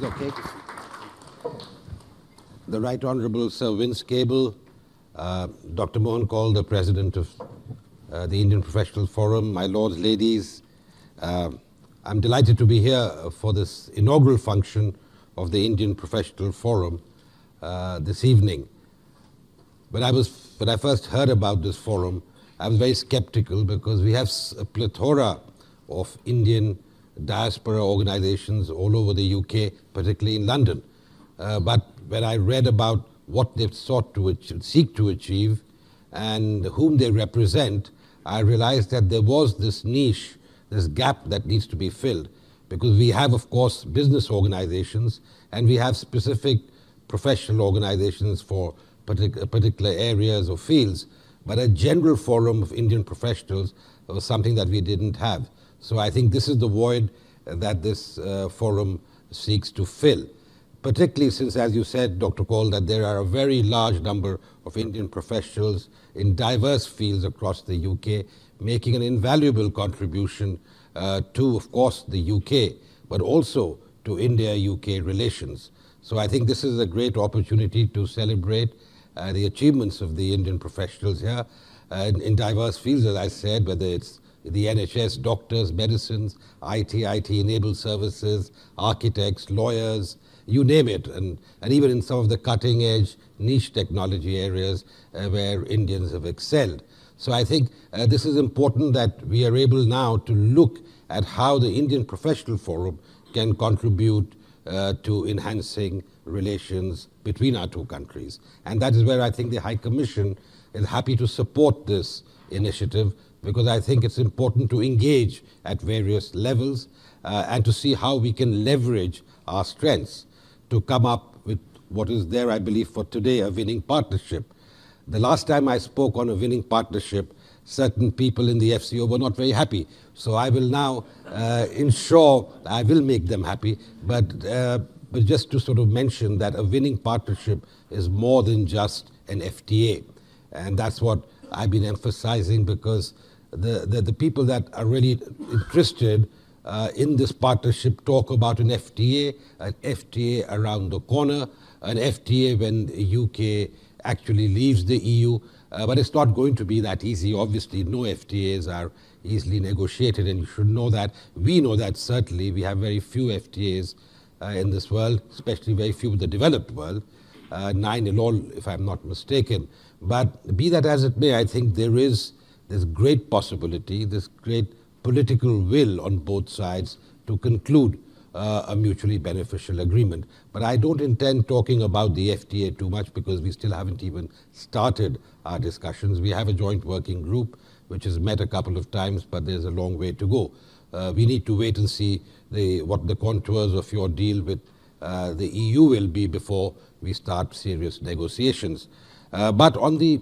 is okay. The Right Honourable Sir Vince Cable, Dr. Mohan Kaul, the President of the Indian Professional Forum, my lords, ladies, I'm delighted to be here for this inaugural function of the Indian Professional Forum this evening. When I first heard about this forum, I was very skeptical because we have a plethora of Indian diaspora organizations all over the UK, particularly in London. But when I read about what they've seek to achieve and whom they represent, I realized that there was this niche, this gap that needs to be filled. Because we have, of course, business organizations and we have specific professional organizations for particular areas or fields. But a general forum of Indian professionals was something that we didn't have. So I think this is the void that this forum seeks to fill. Particularly since, as you said, Dr. Kaul, that there are a very large number of Indian professionals in diverse fields across the UK, making an invaluable contribution to, of course, the UK, but also to India-UK relations. So I think this is a great opportunity to celebrate the achievements of the Indian professionals here in diverse fields, as I said, whether it's the NHS, doctors, medicines, IT-enabled services, architects, lawyers, you name it, and even in some of the cutting-edge niche technology areas where Indians have excelled. So I think this is important that we are able now to look at how the Indian Professional Forum can contribute to enhancing relations between our two countries. And that is where I think the High Commission is happy to support this initiative, because I think it's important to engage at various levels and to see how we can leverage our strengths to come up with what is there, I believe, for today, a winning partnership. The last time I spoke on a winning partnership, certain people in the FCO were not very happy. So I will now ensure I will make them happy. But just to sort of mention that a winning partnership is more than just an FTA. And that's what I've been emphasizing, because the people that are really interested in this partnership talk about an FTA around the corner, an FTA when the UK actually leaves the EU, but it's not going to be that easy. Obviously, no FTAs are easily negotiated, and you should know that. We know that certainly. We have very few FTAs in this world, especially very few in the developed world, 9 in all, if I'm not mistaken. But be that as it may, I think there is this great possibility, this great political will on both sides to conclude a mutually beneficial agreement. But I don't intend talking about the FTA too much, because we still haven't even started our discussions. We have a joint working group which has met a couple of times, but there's a long way to go. We need to wait and see what the contours of your deal with the EU will be before we start serious negotiations. But on the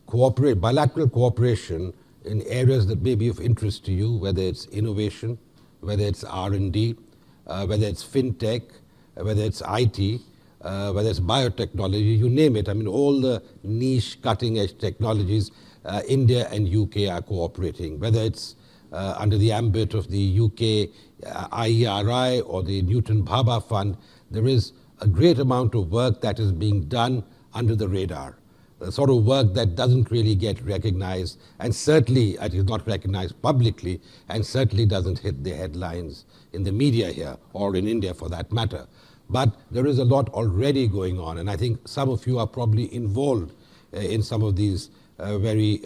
bilateral cooperation in areas that may be of interest to you, whether it's innovation, whether it's R&D, whether it's fintech, whether it's IT, whether it's biotechnology, you name it. I mean, all the niche cutting-edge technologies, India and UK are cooperating, whether it's under the ambit of the UK IERI or the Newton Bhabha Fund. There is a great amount of work that is being done under the radar. The sort of work that doesn't really get recognized, and certainly it is not recognized publicly, and certainly doesn't hit the headlines in the media here, or in India for that matter. But there is a lot already going on, and I think some of you are probably involved in some of these very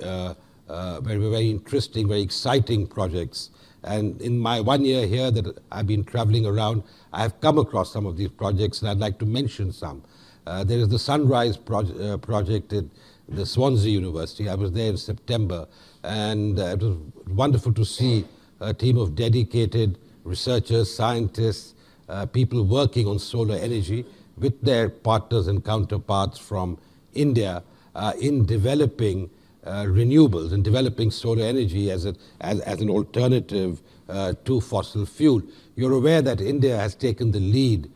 interesting, very exciting projects. And in my 1 year here that I've been traveling around, I have come across some of these projects, and I'd like to mention some. There is the Sunrise project at the Swansea University. I was there in September, and it was wonderful to see a team of dedicated researchers, scientists, people working on solar energy with their partners and counterparts from India in developing renewables and developing solar energy as an alternative to fossil fuel. You're aware that India has taken the lead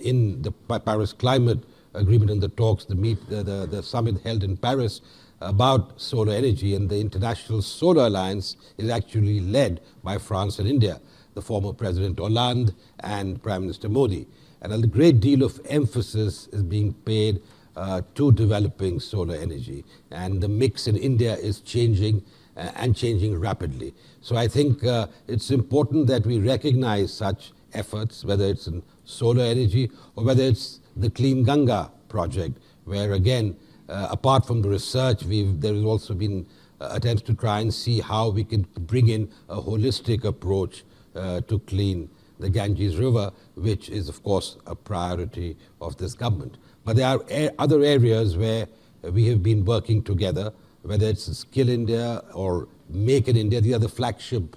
in the Paris Climate Agreement and the talks, the summit held in Paris about solar energy, and the International Solar Alliance is actually led by France and India. the former President Hollande and Prime Minister Modi. And a great deal of emphasis is being paid to developing solar energy. And the mix in India is changing and changing rapidly. So I think it's important that we recognize such efforts, whether it's in solar energy or whether it's the Clean Ganga project, where again, apart from the research, there has also been attempts to try and see how we can bring in a holistic approach to clean the Ganges River, which is, of course, a priority of this government. But there are other areas where we have been working together, whether it's Skill India or Make in India. These are the flagship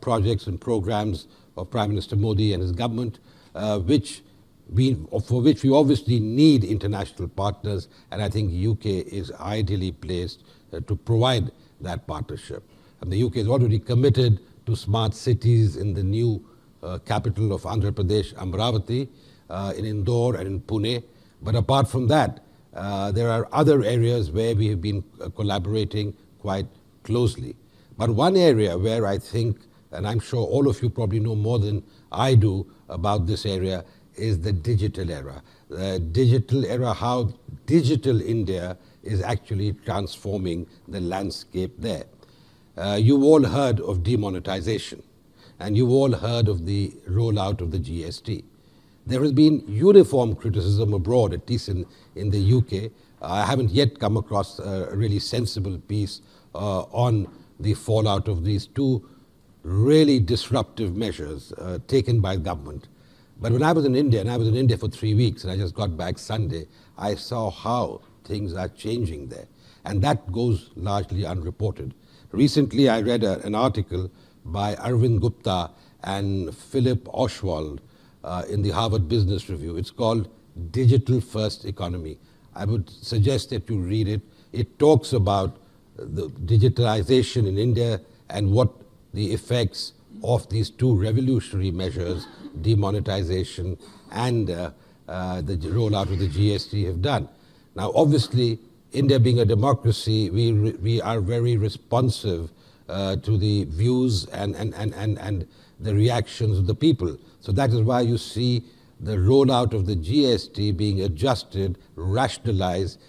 projects and programs of Prime Minister Modi and his government, for which we obviously need international partners, and I think UK is ideally placed to provide that partnership. And the UK is already committed to smart cities in the new capital of Andhra Pradesh, Amravati, in Indore and in Pune. But apart from that, there are other areas where we have been collaborating quite closely. But one area where I think, and I'm sure all of you probably know more than I do about this area, is the digital era. The digital era, how digital India is actually transforming the landscape there. You've all heard of demonetization, and you've all heard of the rollout of the GST. There has been uniform criticism abroad, at least in the UK. I haven't yet come across a really sensible piece on the fallout of these two really disruptive measures taken by government. But when I was in India, and I was in India for 3 weeks, and I just got back Sunday, I saw how things are changing there. And that goes largely unreported. Recently, I read an article by Arvind Gupta and Philip Oswald in the Harvard Business Review. It's called Digital First Economy. I would suggest that you read it. It talks about the digitalization in India and what the effects of these two revolutionary measures, demonetization and the rollout of the GST, have done. Now, obviously, India being a democracy, we are very responsive to the views and the reactions of the people. So that is why you see the rollout of the GST being adjusted, rationalized,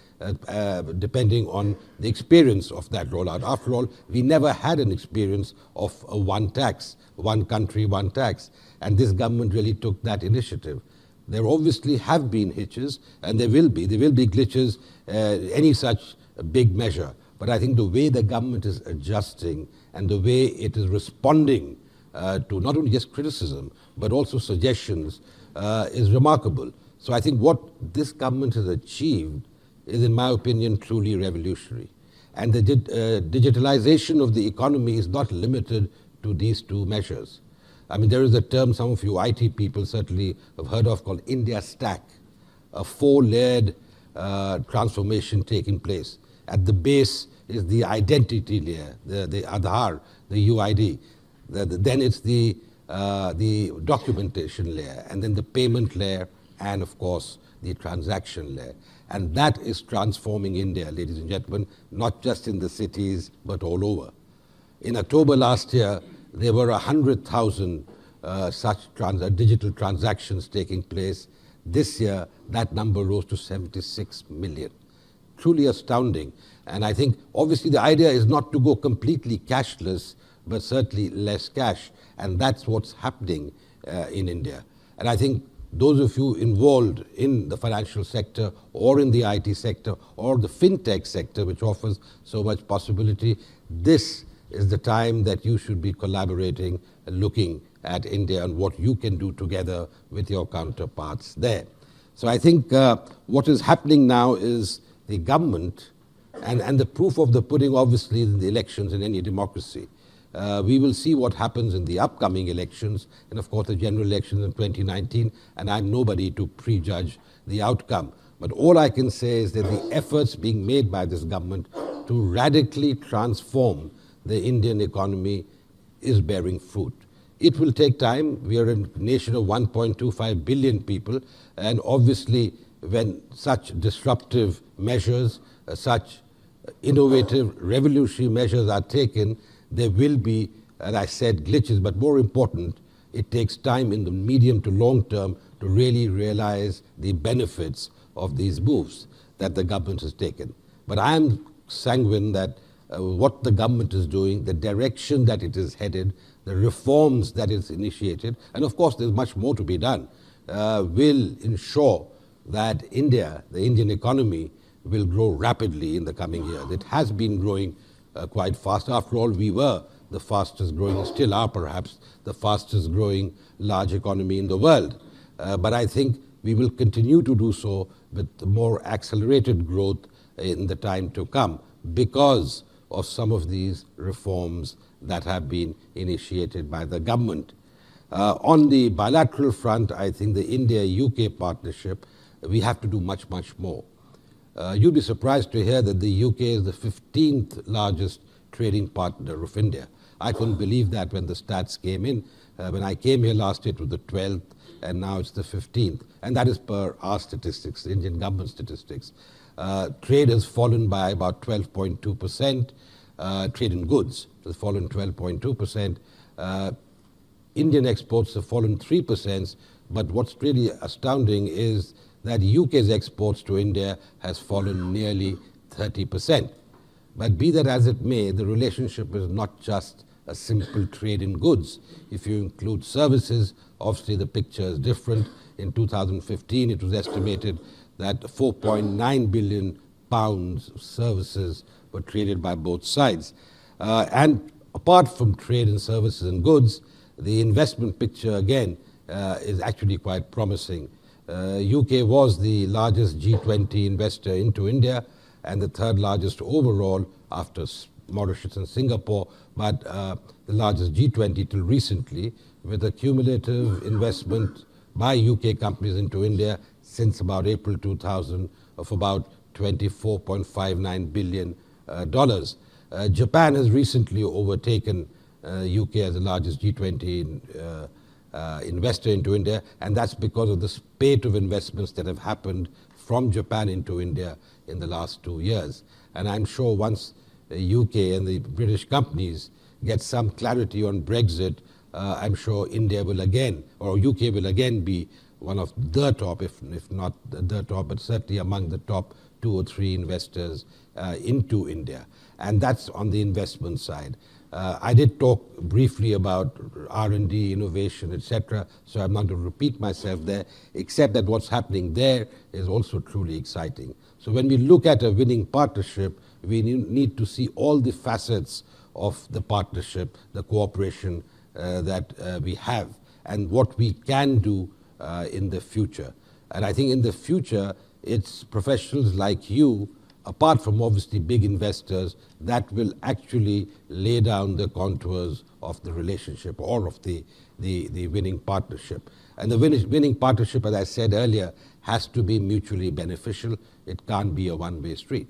depending on the experience of that rollout. After all, we never had an experience of a one tax, one country, one tax. And this government really took that initiative. There obviously have been hitches, and there will be glitches, any such big measure. But I think the way the government is adjusting and the way it is responding to not only just criticism, but also suggestions is remarkable. So I think what this government has achieved is, in my opinion, truly revolutionary. And the digitalization of the economy is not limited to these two measures. I mean, there is a term some of you IT people certainly have heard of called India Stack, a four-layered transformation taking place. At the base is the identity layer, the Aadhaar, the UID. Then it's the documentation layer, and then the payment layer, and of course, the transaction layer. And that is transforming India, ladies and gentlemen, not just in the cities, but all over. In October last year, there were 100,000 such digital transactions taking place. This year, that number rose to 76 million. Truly astounding. And I think, obviously, the idea is not to go completely cashless, but certainly less cash. And that's what's happening in India. And I think those of you involved in the financial sector or in the IT sector or the fintech sector, which offers so much possibility, this is the time that you should be collaborating and looking at India and what you can do together with your counterparts there. So I think what is happening now is the government, and the proof of the pudding obviously is in the elections in any democracy. We will see what happens in the upcoming elections, and of course the general elections in 2019, and I'm nobody to prejudge the outcome. But all I can say is that the efforts being made by this government to radically transform the Indian economy is bearing fruit. It will take time. We are a nation of 1.25 billion people, and obviously when such disruptive measures, such innovative, revolutionary measures are taken, there will be as I said, glitches, but more important, it takes time in the medium to long term to really realize the benefits of these moves that the government has taken. But I am sanguine that what the government is doing, the direction that it is headed, the reforms that it's initiated, and of course there's much more to be done, will ensure that India, the Indian economy, will grow rapidly in the coming years. It has been growing quite fast. After all, we were the fastest growing, still are perhaps the fastest growing large economy in the world. But I think we will continue to do so with more accelerated growth in the time to come because of some of these reforms that have been initiated by the government. On the bilateral front, I think the India-UK partnership, we have to do much, much more. You'd be surprised to hear that the UK is the 15th largest trading partner of India. I couldn't believe that when the stats came in. When I came here last year, it was the 12th, and now it's the 15th. And that is per our statistics, the Indian government statistics. Trade has fallen by about 12.2%. Trade in goods has fallen 12.2%. Indian exports have fallen 3%, but what's really astounding is that UK's exports to India has fallen nearly 30%. But be that as it may, the relationship is not just a simple trade in goods. If you include services, obviously the picture is different. In 2015, it was estimated that 4.9 billion pounds of services were traded by both sides. And apart from trade in services and goods, the investment picture again is actually quite promising. UK was the largest G20 investor into India and the third largest overall after Mauritius and Singapore, but the largest G20 till recently, with a cumulative investment by UK companies into India since about April 2000 of about $24.59 billion. Japan has recently overtaken UK as the largest G20 investor into India, and that's because of the spate of investments that have happened from Japan into India in the last 2 years. And I'm sure once the UK and the British companies get some clarity on Brexit, I'm sure India will again, or UK will again be one of the top, if not the top, but certainly among the top 2 or 3 investors into India. And that's on the investment side. I did talk briefly about R&D, innovation, etc., so I'm not going to repeat myself there, except that what's happening there is also truly exciting. So when we look at a winning partnership, we need to see all the facets of the partnership, the cooperation that we have, and what we can do in the future. And I think in the future, it's professionals like you, apart from obviously big investors, that will actually lay down the contours of the relationship or of the winning partnership. And the winning partnership, as I said earlier, has to be mutually beneficial. It can't be a one-way street.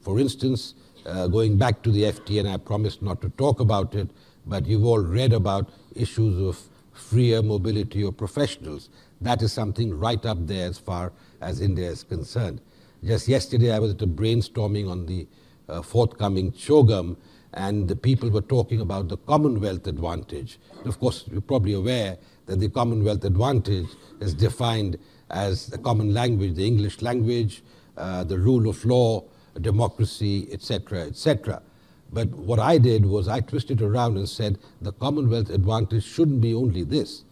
For instance, going back to the FTA, and I promised not to talk about it, but you've all read about issues of freer mobility of professionals. That is something right up there as far as India is concerned. Just yesterday, I was at a brainstorming on the forthcoming CHOGM, and the people were talking about the Commonwealth advantage. And of course, you're probably aware that the Commonwealth advantage is defined as the common language, the English language, the rule of law, democracy, etc., etc. But what I did was I twisted around and said the Commonwealth advantage shouldn't be only this.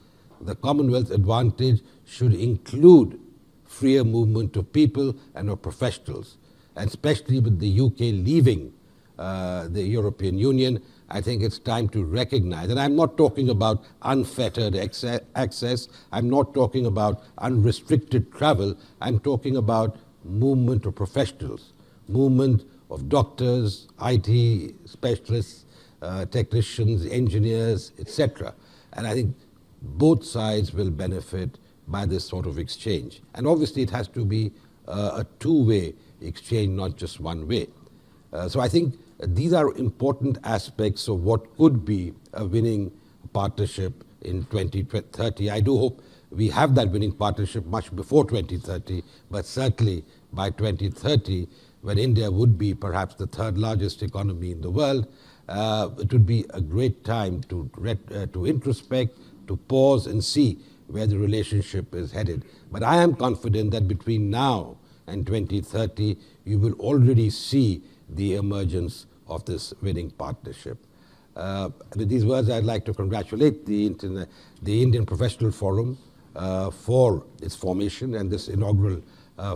The Commonwealth advantage should include freer movement of people and of professionals. And especially with the UK leaving the European Union, I think it's time to recognize, and I'm not talking about unfettered access, I'm not talking about unrestricted travel, I'm talking about movement of professionals, movement of doctors, IT specialists, technicians, engineers, etc. And I think both sides will benefit by this sort of exchange. And obviously it has to be a two-way exchange, not just one way. So I think these are important aspects of what could be a winning partnership in 2030. I do hope we have that winning partnership much before 2030, but certainly by 2030, when India would be perhaps the third largest economy in the world, it would be a great time to introspect, to pause and see where the relationship is headed. But I am confident that between now and 2030, you will already see the emergence of this winning partnership. With these words, I'd like to congratulate the Indian Professional Forum for its formation and this inaugural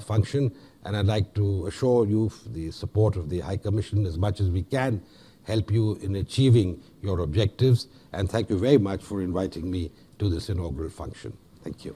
function. And I'd like to assure you the support of the High Commission as much as we can help you in achieving your objectives. And thank you very much for inviting me to this inaugural function. Thank you.